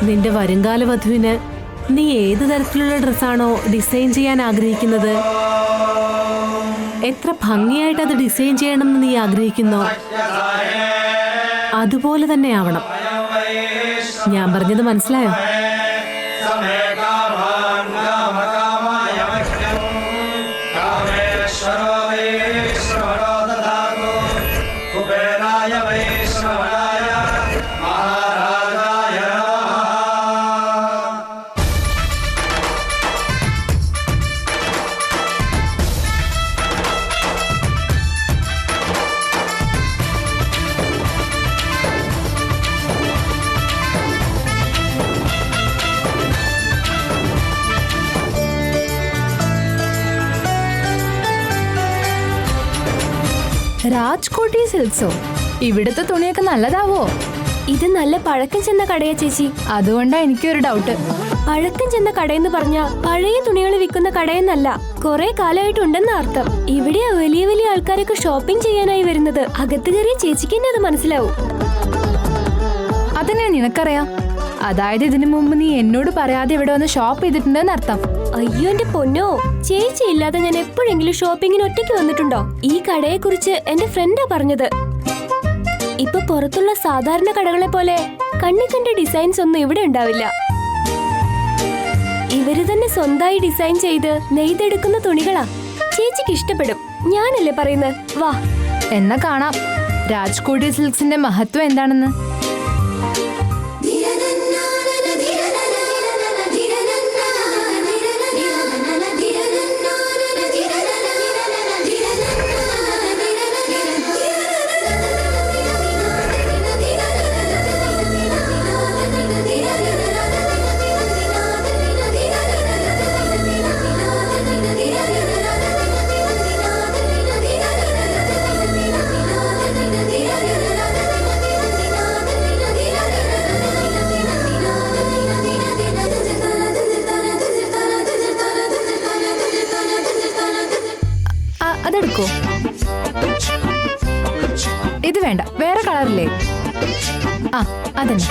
നിന്റെ വരുംകാല വധുവിന് നീ ഏത് തരത്തിലുള്ള ഡ്രസ്സാണോ ഡിസൈൻ ചെയ്യാൻ ആഗ്രഹിക്കുന്നത്, എത്ര ഭംഗിയായിട്ട് അത് ഡിസൈൻ ചെയ്യണമെന്ന് നീ ആഗ്രഹിക്കുന്നോ അതുപോലെ തന്നെ ആവണം. ഞാൻ പറഞ്ഞത് മനസ്സിലായോ? രാജ്കോട്ടി സിൽക്സോ? ഇവിടുത്തെ തുണിയൊക്കെ നല്ലതാവോ? ഇത് നല്ല പഴക്കം ചെന്ന കടയാ ചേച്ചി. അതുകൊണ്ടാ എനിക്കൊരു ഡൗട്ട്. പഴക്കം ചെന്ന കടയെന്ന് പറഞ്ഞാ പഴയ തുണികൾ വിൽക്കുന്ന കടയെന്നല്ല, കുറെ കാലമായിട്ടുണ്ടെന്ന അർത്ഥം. ഇവിടെ വലിയ വലിയ ആൾക്കാരൊക്കെ ഷോപ്പിംഗ് ചെയ്യാനായി വരുന്നത്. അകത്ത് കയറിയ ചേച്ചിക്ക് തന്നെ അത് മനസ്സിലാവും. അതെന്നെ നിനക്കറിയാം? അതായത് ഇതിനു മുമ്പ് നീ എന്നോട് പറയാതെ ഇവിടെ വന്ന് ഷോപ്പ് ചെയ്തിട്ടുണ്ടെന്ന് അർത്ഥം. അയ്യോ എന്റെ പൊന്നോ, ചേച്ചി ഇല്ലാതെ ഞാൻ എപ്പോഴെങ്കിലും ഷോപ്പിങ്ങിന് ഒറ്റയ്ക്ക് വന്നിട്ടുണ്ടോ? ഈ കടയെ കുറിച്ച് എന്റെ ഫ്രണ്ടാ പറഞ്ഞത്. ഇപ്പൊ പുറത്തുള്ള സാധാരണ കടകളെ പോലെ കണ്ണി കണ്ട ഡിസൈൻസ് ഒന്നും ഇവിടെ ഉണ്ടാവില്ല. ഇവര് തന്നെ സ്വന്തമായി ഡിസൈൻ ചെയ്ത് നെയ്തെടുക്കുന്ന തുണികളാ. ചേച്ചിക്ക് ഇഷ്ടപ്പെടും, ഞാനല്ലേ പറയുന്നത്. വാ എന്നാ കാണാം രാജ്കോട്ടി സിൽക്സിന്റെ മഹത്വം എന്താണെന്ന്. അതെടുക്കോ? ഇത് വേണ്ട, വേറെ കളറില്ലേ? ആ അതന്നെ.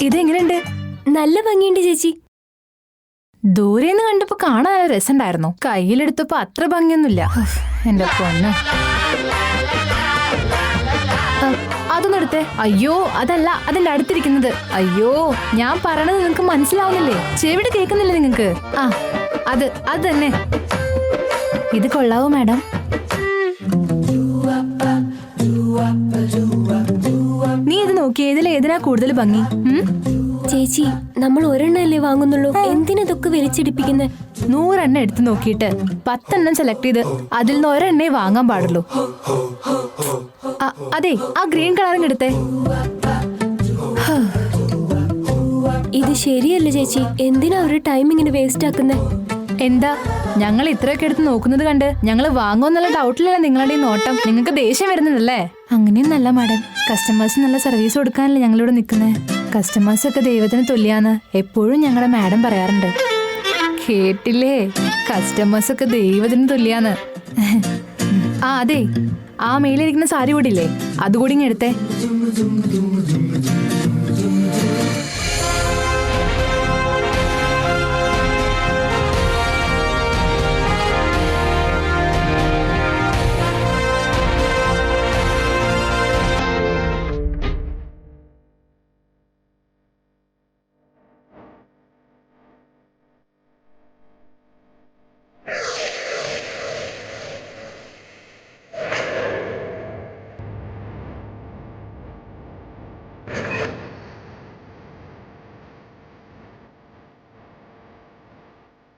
ഇതെങ്ങനെയുണ്ട്? നല്ല ഭംഗിയുണ്ട് ചേച്ചി. ദൂരെന്ന് കണ്ടപ്പോ കാണാൻ നല്ല രസമുണ്ടായിരുന്നു. കയ്യിലെടുത്തപ്പോ അത്ര ഭംഗിയൊന്നുമില്ല. എന്റെ പൊന്ന്, അതൊന്നും എടുത്തേ. അയ്യോ അതല്ല, അതിന്റെ അടുത്തിരിക്കുന്നത്. അയ്യോ ഞാൻ പറയണത് നിങ്ങക്ക് മനസ്സിലാവുന്നില്ലേ? ചെവിടെ കേൾക്കുന്നില്ലേ നിങ്ങക്ക്? ആ അത് തന്നെ. ഇത് കൊള്ളാവോ മാഡം? നീ ഇത് നോക്കി, ഏതിനാ കൂടുതൽ ഭംഗി? ചേച്ചി നമ്മൾ ഒരെണ്ണല്ലേ വാങ്ങുന്നുള്ളൂ, എന്തിനതൊക്കെ വലിച്ചിടിപ്പിക്കുന്നത്? 100 എണ്ണം എടുത്തു നോക്കിയിട്ട് 10 എണ്ണം സെലക്ട് ചെയ്ത് അതിൽ നിന്ന് ഒരെണ്ണേ വാങ്ങാൻ പാടുള്ളൂ. അതെ, ആ ഗ്രീൻ കളറിങ് എടുത്തേ. ഇത് ശരിയല്ല ചേച്ചി, എന്തിനാ ഒരു ടൈം ഇങ്ങനെ വേസ്റ്റ് ആക്കുന്നത്? എന്താ ഞങ്ങൾ ഇത്രയൊക്കെ എടുത്ത് നോക്കുന്നത് കണ്ട് ഞങ്ങൾ വാങ്ങുമെന്നുള്ള ഡൗട്ടിലല്ല നിങ്ങളുടെ ഈ നോട്ടം. നിങ്ങൾക്ക് ദേഷ്യം വരുന്നതല്ലേ? അങ്ങനെയൊന്നല്ല മാഡം, കസ്റ്റമേഴ്സ് നല്ല സർവീസ് കൊടുക്കാനല്ലേ ഞങ്ങളിവിടെ നിൽക്കുന്നത്. കസ്റ്റമേഴ്സ് ഒക്കെ ദൈവത്തിന് തുല്യാന്ന് എപ്പോഴും ഞങ്ങളുടെ മാഡം പറയാറുണ്ട്. കേട്ടില്ലേ? കസ്റ്റമേഴ്സ് ഒക്കെ ദൈവത്തിന് തുല്യാന്ന്. ആ അതെ, ആ മേലിരിക്കുന്ന സാരി കൂടിയില്ലേ, അതുകൂടി ഇങ്ങ് എടുത്തേ.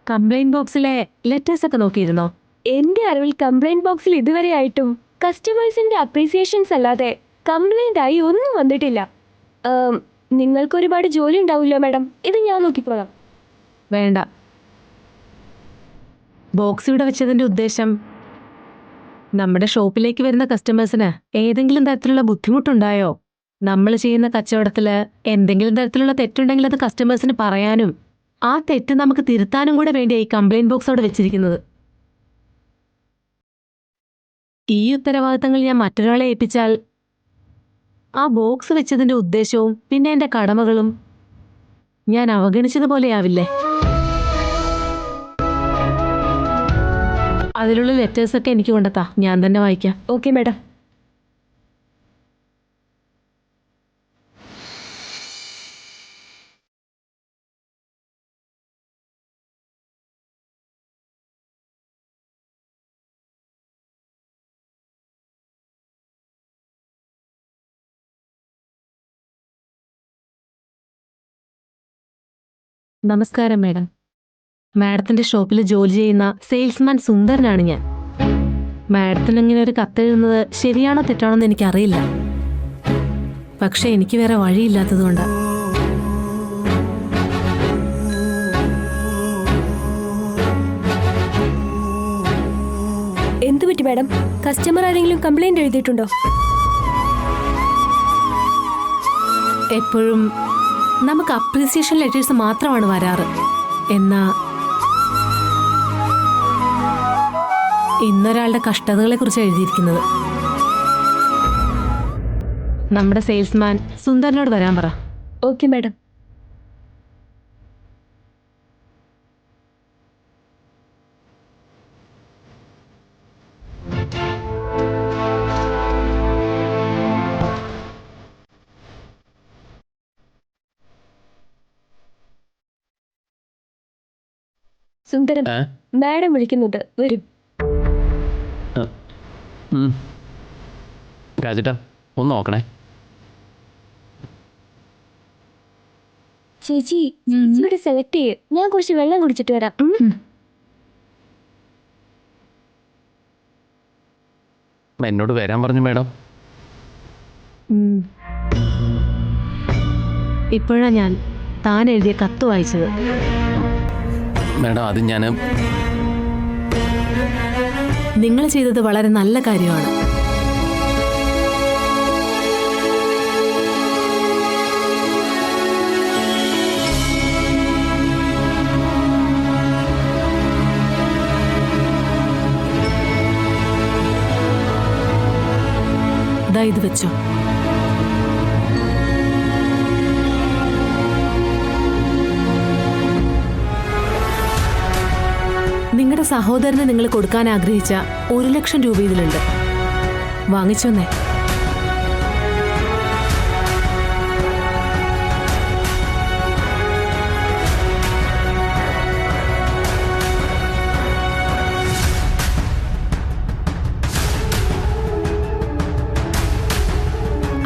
കംപ്ലൈന്റ് ബോക്സിലെ ലെറ്റേഴ്സ് ഒക്കെ നോക്കിയിരുന്നോ? എന്റെ അറിവിൽ കംപ്ലൈന്റ് ബോക്സിൽ ഇതുവരെ ആയിട്ടും കസ്റ്റമേഴ്സിന്റെ അപ്രീസിയേഷൻസ് അല്ലാതെ കംപ്ലൈന്റ് ആയി ഒന്നും വന്നിട്ടില്ല. നിങ്ങൾക്ക് ഒരുപാട് ജോലി ഉണ്ടാവില്ലോ മാഡം, ഇത് ഞാൻ നോക്കിക്കോളാം. വേണ്ട, ബോക്സ് ഇവിടെ വെച്ചതിന്റെ ഉദ്ദേശം നമ്മുടെ ഷോപ്പിലേക്ക് വരുന്ന കസ്റ്റമേഴ്സിന് ഏതെങ്കിലും തരത്തിലുള്ള ബുദ്ധിമുട്ടുണ്ടായോ, നമ്മൾ ചെയ്യുന്ന കച്ചവടത്തില് എന്തെങ്കിലും തരത്തിലുള്ള തെറ്റുണ്ടെങ്കിൽ അത് കസ്റ്റമേഴ്സിന് പറയാനും ആ തെറ്റ് നമുക്ക് തിരുത്താനും കൂടെ വേണ്ടിയായി കംപ്ലൈന്റ് ബോക്സ് അവിടെ വെച്ചിരിക്കുന്നത്. ഈ ഉത്തരവാദിത്തങ്ങൾ ഞാൻ മറ്റൊരാളെ ഏൽപ്പിച്ചാൽ ആ ബോക്സ് വെച്ചതിന്റെ ഉദ്ദേശവും പിന്നെ എന്റെ കടമകളും ഞാൻ അവഗണിച്ചതുപോലെയാവില്ലേ? അതിലുള്ള ലെറ്റേഴ്സൊക്കെ എനിക്ക് കൊണ്ടെത്താ, ഞാൻ തന്നെ വായിക്കാം. Okay madam. നമസ്കാരം മാഡം. മാഡത്തിന്റെ ഷോപ്പിൽ ജോലി ചെയ്യുന്ന സെയിൽസ്മാൻ സുന്ദരനാണ് ഞാൻ. മാഡത്തിന് ഇങ്ങനെ ഒരു കത്തെഴുതുന്നത് ശരിയാണോ തെറ്റാണോ എന്ന് എനിക്കറിയില്ല. പക്ഷെ എനിക്ക് വേറെ വഴിയില്ലാത്തതുകൊണ്ട് എന്തു പറ്റി മാഡം? കസ്റ്റമർ ആരെങ്കിലും കംപ്ലൈന്റ് എഴുതിയിട്ടുണ്ടോ? എപ്പോഴും നമുക്ക് അപ്രീസിയേഷൻ ലെറ്റേഴ്സ് മാത്രമാണ് വരാറ്. എന്നാ ഇന്നൊരാളുടെ കഷ്ടതകളെ കുറിച്ച് എഴുതിയിരിക്കുന്നത്. നമ്മുടെ സെയിൽസ്മാൻ സുന്ദരനോട് വരാൻ പറ. Okay madam. സുന്ദരൻ, മാഡം വിളിക്കുന്നുണ്ട്, വരും. രാജേട്ടാ ഒന്ന് നോക്കണേ. ചേച്ചി ഇവിടെ സെലക്ട് ചെയ്യ്, ഞാൻ കുറച്ച് വെള്ളം കുടിച്ചിട്ട് വരാം. എന്നോട് വരാൻ പറഞ്ഞു മാഡം. ഇപ്പോഴാ ഞാൻ താൻ എഴുതിയ കത്ത് വായിച്ചത്. മാഡം അത് ഞാൻ നിങ്ങൾ ചെയ്തത് വളരെ നല്ല കാര്യമാണ്. ദാ ഇത് വെച്ചോ. നിങ്ങളുടെ സഹോദരന് നിങ്ങൾ കൊടുക്കാൻ ആഗ്രഹിച്ച 1,00,000 രൂപ ഇതിലുണ്ട്. വാങ്ങിച്ചോന്നേ.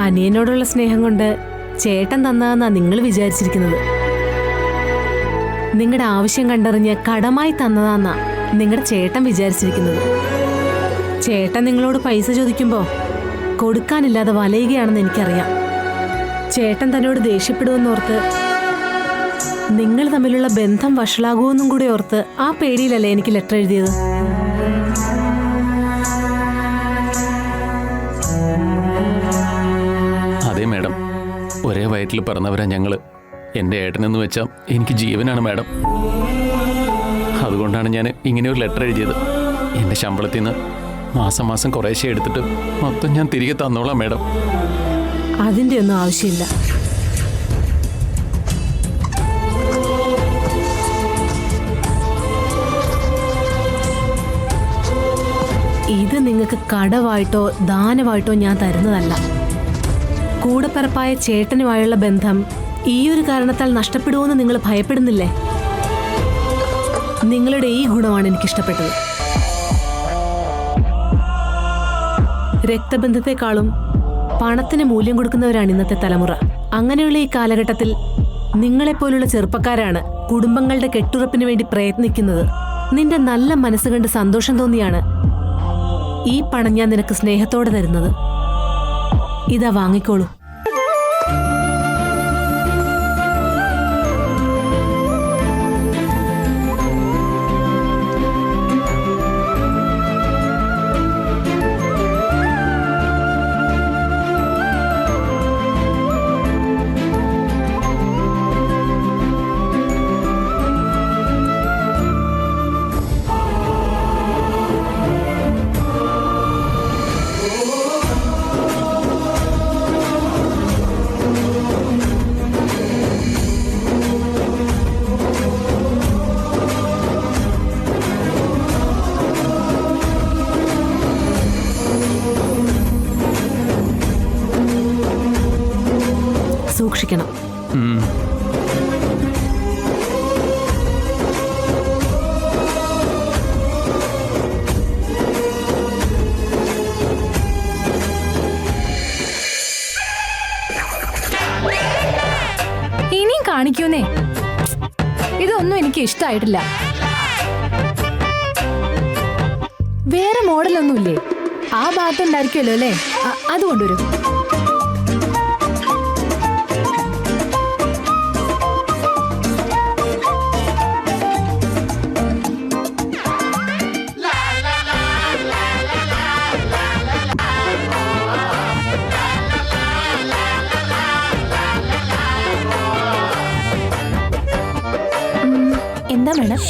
അനിയനോടുള്ള സ്നേഹം കൊണ്ട് ചേട്ടൻ തന്നതെന്നാ നിങ്ങൾ വിചാരിച്ചിരിക്കുന്നത്. നിങ്ങളുടെ ആവശ്യം കണ്ടറിഞ്ഞ് കടമായി തന്നതാന്നാ നിങ്ങളുടെ ചേട്ടൻ വിചാരിച്ചിരിക്കുന്നത്. ചേട്ടൻ നിങ്ങളോട് പൈസ ചോദിക്കുമ്പോൾ കൊടുക്കാനില്ലാതെ വലയുകയാണെന്ന് എനിക്കറിയാം. ചേട്ടൻ തന്നോട് ദേഷ്യപ്പെടുമെന്നോർത്ത്, നിങ്ങൾ തമ്മിലുള്ള ബന്ധം വഷളാകുമെന്നും കൂടി ഓർത്ത് ആ പേടിയിലല്ലേ എനിക്ക് ലെറ്റർ എഴുതിയത്. അതെ മാഡം, ഒരേ വയറ്റിൽ പിറന്നവരാ ഞങ്ങൾ. എൻ്റെ ഏട്ടനെന്ന് വെച്ചാൽ എനിക്ക് ജീവനാണ് മാഡം. അതുകൊണ്ടാണ് ഞാൻ ഇങ്ങനെ ഒരു ലെറ്റർ എഴുതിയത്. എൻ്റെ ശമ്പളത്തിൽ നിന്ന് മാസം മാസം കുറേശ്ശെ എടുത്തിട്ട് മൊത്തം ഞാൻ തിരികെ തന്നോളാം മാഡം. അതിൻ്റെ ഒന്നും ആവശ്യമില്ല. ഇത് നിങ്ങൾക്ക് കടവായിട്ടോ ദാനമായിട്ടോ ഞാൻ തരുന്നതല്ല. കൂടപ്പിറപ്പായ ചേട്ടനുമായുള്ള ബന്ധം ഈ ഒരു കാരണത്താൽ നഷ്ടപ്പെടുമെന്ന് നിങ്ങൾ ഭയപ്പെടുന്നില്ലേ? നിങ്ങളുടെ ഈ ഗുണമാണ് എനിക്കിഷ്ടപ്പെട്ടത്. രക്തബന്ധത്തെക്കാളും പണത്തിന് മൂല്യം കൊടുക്കുന്നവരാണ് ഇന്നത്തെ തലമുറ. അങ്ങനെയുള്ള ഈ കാലഘട്ടത്തിൽ നിങ്ങളെപ്പോലുള്ള ചെറുപ്പക്കാരാണ് കുടുംബങ്ങളുടെ കെട്ടുറപ്പിന് വേണ്ടി പ്രയത്നിക്കുന്നത്. നിന്റെ നല്ല മനസ്സ് കണ്ട് സന്തോഷം തോന്നിയാണ് ഈ പണം ഞാൻ നിനക്ക് സ്നേഹത്തോടെ തരുന്നത്. ഇതാ വാങ്ങിക്കോളൂ. സൂക്ഷിക്കണം. ഉം. ഇനിയും കാണിക്കൂന്നേ. ഇതൊന്നും എനിക്ക് ഇഷ്ടമായിട്ടില്ല. വേറെ മോഡലൊന്നുമില്ലേ? ആ ഭാഗത്തുണ്ടായിരിക്കുമല്ലോ അല്ലേ? അത് കൊണ്ടുവരും. എന്താ മേഡം?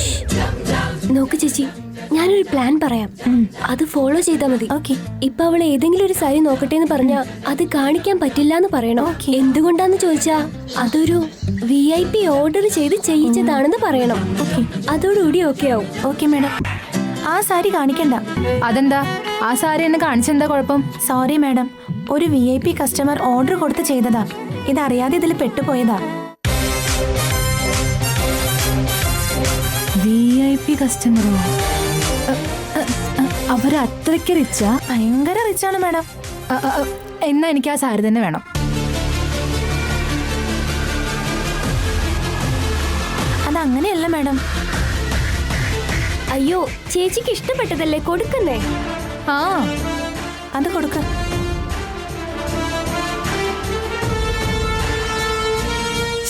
നോക്ക് ചേച്ചി, ഞാനൊരു പ്ലാൻ പറയാം. അത് ഫോളോ ചെയ്താൽ മതി. ഓക്കെ. ഇപ്പൊ അവൾ ഏതെങ്കിലും ഒരു സാരി നോക്കട്ടെ എന്ന് പറഞ്ഞാ അത് കാണിക്കാൻ പറ്റില്ല എന്ന് പറയണോ? എന്തുകൊണ്ടാന്ന് ചോദിച്ചാ അതൊരു VIP ഓർഡർ ചെയ്ത് ചെയ്യിച്ചതാണെന്ന് പറയണം. അതോടുകൂടി ഓക്കെ ആവും. Okay madam. ആ സാരി കാണിക്കണ്ട. അതെന്താ? ആ സാരി എന്നെ കാണിച്ചെന്താ കുഴപ്പം? സോറി മാഡം, ഒരു VIP കസ്റ്റമർ ഓർഡർ കൊടുത്ത് ചെയ്തതാ. ഇതറിയാതെ ഇതിൽ പെട്ടുപോയതാ. VIP കസ്റ്റമറോ? അവരത്രയ്ക്ക് റിച്ചാ? ഭയങ്കര റിച്ചാണ് മാഡം. എന്നാ എനിക്ക് ആ സാരി തന്നെ വേണം. അതങ്ങനെയല്ല മാഡം. അയ്യോ, ചേച്ചിക്ക് ഇഷ്ടപ്പെട്ടതല്ലേ കൊടുക്കുന്നേ? ആ, അത് കൊടുക്ക.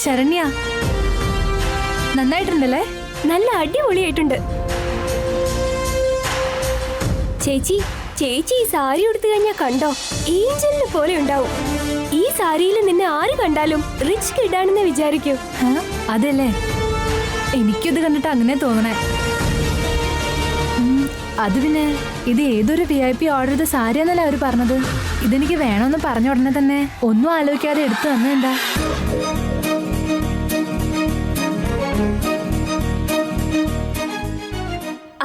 ശരണ്യ, നന്നായിട്ടുണ്ടല്ലേ? നല്ല അടിപൊളിയായിട്ടുണ്ട്. ചേച്ചി ചേച്ചി ഈ സാരി ഉടുത്തു കഴിഞ്ഞാ കണ്ടോ, ഏഞ്ചലിനെ പോലെ ഉണ്ടാവും. ഈ സാരിയിൽ നിന്നെ ആര് കണ്ടാലും റിച്ച് കിഡാണെന്ന് വിചാരിക്കൂ. അതല്ലേ, എനിക്കത് കണ്ടിട്ട് അങ്ങനെ തോന്നണേ. അത് പിന്നെ ഇത് ഏതൊരു VIP ഓർഡർ ചെയ്ത സാരിയാന്നല്ലേ അവര് പറഞ്ഞത്. ഇതെനിക്ക് വേണമെന്ന് പറഞ്ഞ ഉടനെ തന്നെ ഒന്നും ആലോചിക്കാതെ എടുത്തു തന്നെന്താ.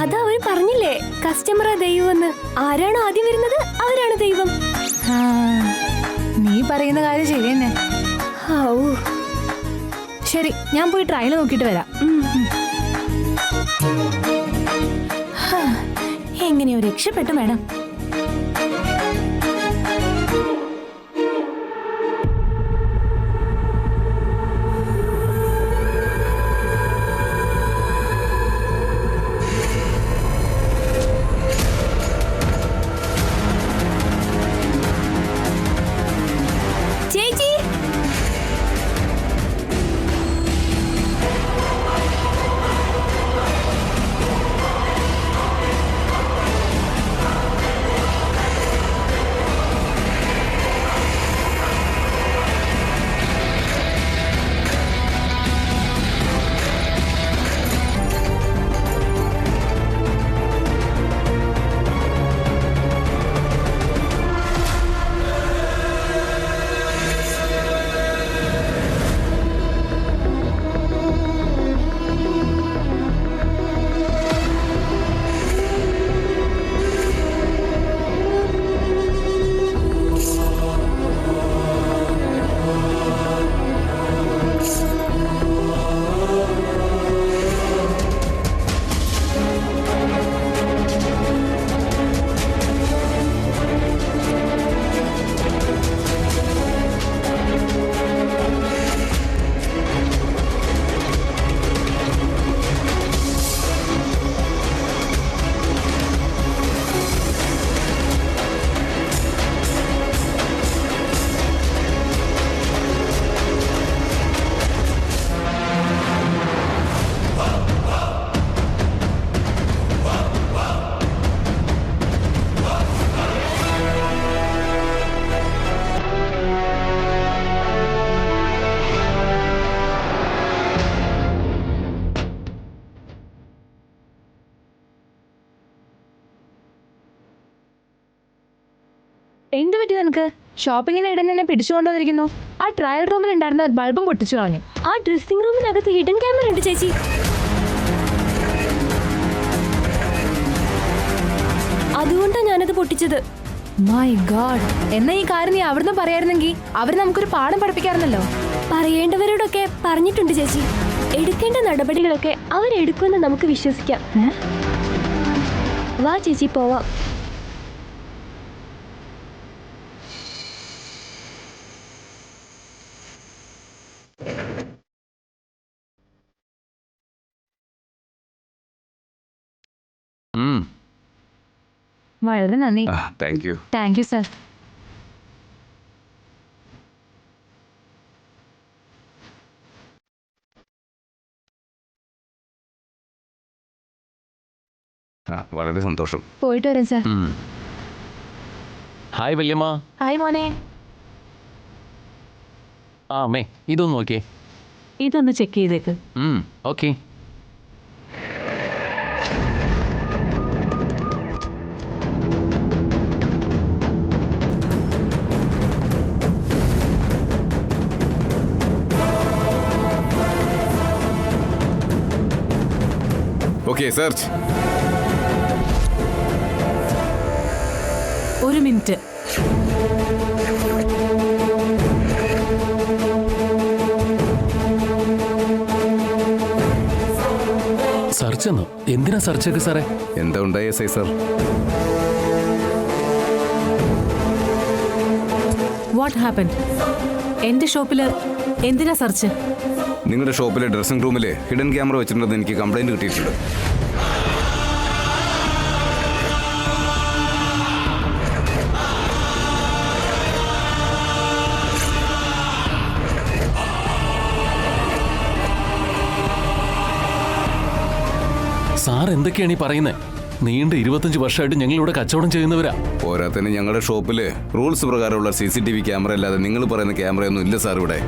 അതാ അവര് പറഞ്ഞില്ലേ, കസ്റ്റമറാ ദൈവമെന്ന്. ആരാണോ ആദ്യം വരുന്നത് അവരാണ് ദൈവം. നീ പറയുന്ന കാര്യം ശരി തന്നെ. ശരി, ഞാൻ പോയി ട്രയൽ നോക്കിയിട്ട് വരാം. എങ്ങനെയോ രക്ഷപ്പെട്ടു മാഡം. ചേച്ചി എന്ത് പറ്റി നിനക്ക്? ഷോപ്പിങ്ങിന് ഇടയിൽ എന്നെ പിടിച്ചുകൊണ്ടുവന്നിരിക്കുന്നു. ആ ട്രയൽ റൂമിൽ ഉണ്ടായിരുന്ന ബൾബും പൊട്ടിച്ചു കളഞ്ഞു. ആ ഡ്രസ്സിംഗ് റൂമിനകത്ത് ഹിഡൻ ക്യാമറ ഉണ്ട് ചേച്ചി. അതുകൊണ്ടാണ് ഞാനത് പൊട്ടിച്ചത്. മൈ ഗോഡ്, എന്നാ ഈ കാര്യം നീ അവിടുന്ന് പറയായിരുന്നെങ്കിൽ അവർ നമുക്കൊരു പാഠം പഠിപ്പിക്കാറുണ്ടല്ലോ. പറയേണ്ടവരോടൊക്കെ പറഞ്ഞിട്ടുണ്ട് ചേച്ചി. എടുക്കേണ്ട നടപടികളൊക്കെ അവരെടുക്കുമെന്ന് നമുക്ക് വിശ്വസിക്കാം. വാ ചേച്ചി, പോവാം. വളരെ നന്ദി. Thank you. Thank you sir. വളരെ സന്തോഷം. പോയിട്ട് വരാം സർ. ഹായ് വല്യമ്മ. ഹായ് മോനെ. ആ അമ്മേ, ഇതൊന്ന് നോക്കിയേ. ഇതൊന്ന് ചെക്ക് ചെയ്തേക്ക്. ഓക്കെ. Okay, search. ഒരു മിനിറ്റ്. സെർച്ച് എന്നോ? എന്തിനാ സെർച്ചൊക്കെ സാറേ? എന്താ ഉണ്ടായ S I sir? What happen? എന്റെ ഷോപ്പില് എന്തിനാ സെർച്ച്? നിങ്ങളുടെ ഷോപ്പിലെ ഡ്രസ്സിംഗ് റൂമിൽ ഹിഡൻ ക്യാമറ വെച്ചിട്ടുണ്ടെന്ന് എനിക്ക് കംപ്ലൈന്റ് കിട്ടിയിട്ടുണ്ട്. സാർ എന്തൊക്കെയാണ് ഈ പറയുന്നത്? നീണ്ട 25 വർഷമായിട്ട് ഞങ്ങൾ ഇവിടെ കച്ചവടം ചെയ്യുന്നവരാ. പോരാത്തന്നെ ഞങ്ങളുടെ ഷോപ്പിൽ റൂൾസ് പ്രകാരമുള്ള CCTV ക്യാമറ അല്ലാതെ നിങ്ങൾ പറയുന്ന ക്യാമറയൊന്നും ഇല്ല സാർ ഇവിടെ.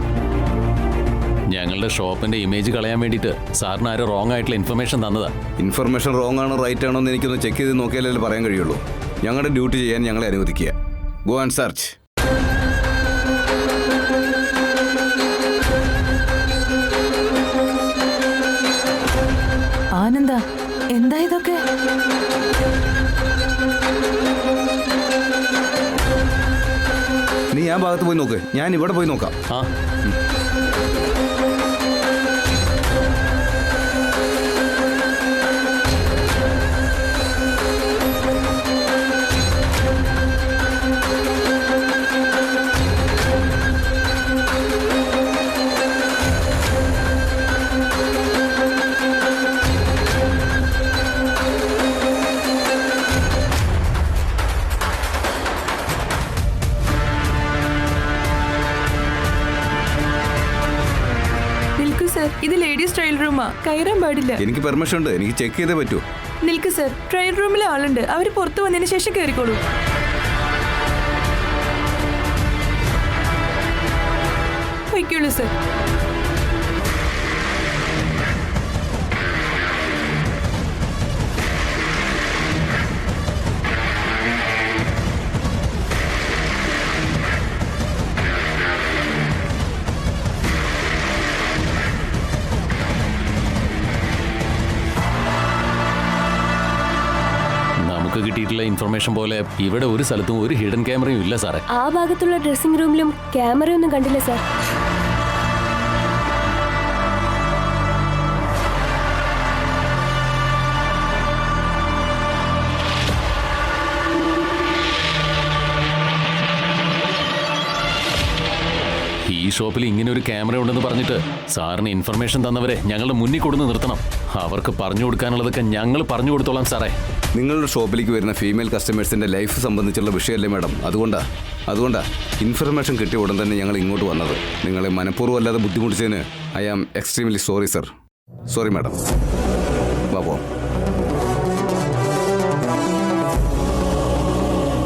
ഞങ്ങളുടെ ഷോപ്പിന്റെ ഇമേജ് കളയാൻ വേണ്ടിയിട്ട് സാറിന് ആരോ റോങ് ആയിട്ടുള്ള ഇൻഫർമേഷൻ തന്നതാ. ഇൻഫർമേഷൻ റോങ് ആണോ റൈറ്റ് ആണോ എന്ന് എനിക്കൊന്ന് ചെക്ക് ചെയ്ത് നോക്കിയാലേ പറയാൻ കഴിയുള്ളൂ. ഞങ്ങളുടെ ഡ്യൂട്ടി ചെയ്യാൻ ഞങ്ങളെ അനുവദിക്കുക. Go and search. ആനന്ദ, എന്താ ഇതൊക്കെ? നീ ആ ഭാഗത്ത് പോയി നോക്ക്, ഞാൻ ഇവിടെ പോയി നോക്കാം. ആ ഇത് ലേഡീസ് ട്രയൽ റൂമാ, കയറാൻ പാടില്ല. എനിക്ക് പെർമിഷൻ ഉണ്ട്, എനിക്ക് ചെക്ക് ചെയ്തേ പറ്റൂ. നിൽക്ക് സർ, ട്രയൽ റൂമിലെ ആളുണ്ട്, അവർ പുറത്തു വന്നതിന് ശേഷം കയറിക്കോളൂ. വയ്ക്കുള്ളൂ സർ. കിട്ടിയിട്ടുള്ള ഇൻഫർമേഷൻ പോലെ ഇവിടെ ഒരു സ്ഥലത്തും ഒരു ഹിഡൻ ക്യാമറയും ഇല്ല സാറേ. ആ ഭാഗത്തുള്ള ഡ്രസ്സിംഗ് റൂമിലും ക്യാമറയൊന്നും കണ്ടില്ല സാർ. ഈ ഷോപ്പിൽ ഇങ്ങനെ ഒരു ക്യാമറ ഉണ്ടെന്ന് പറഞ്ഞിട്ട് സാറിന് ഇൻഫർമേഷൻ തന്നവരെ ഞങ്ങളുടെ മുന്നിൽ കൊടുന്ന് നിർത്തണം. അവർക്ക് പറഞ്ഞു കൊടുക്കാനുള്ളതൊക്കെ ഞങ്ങൾ പറഞ്ഞു കൊടുത്തോളാം സാറേ. നിങ്ങളുടെ ഷോപ്പിലേക്ക് വരുന്ന ഫീമെയിൽ കസ്റ്റമേഴ്സിന്റെ ലൈഫ് സംബന്ധിച്ചുള്ള വിഷയമല്ലേ മാഡം? അതുകൊണ്ടാ ഇൻഫർമേഷൻ കിട്ടിയ ഉടൻ തന്നെ ഞങ്ങൾ ഇങ്ങോട്ട് വന്നത്. നിങ്ങളെ മനഃപൂർവ്വം അല്ലാതെ ബുദ്ധിമുട്ടിച്ചതിന് I am extremely sorry sir. Sorry madam. വാ പോവാം.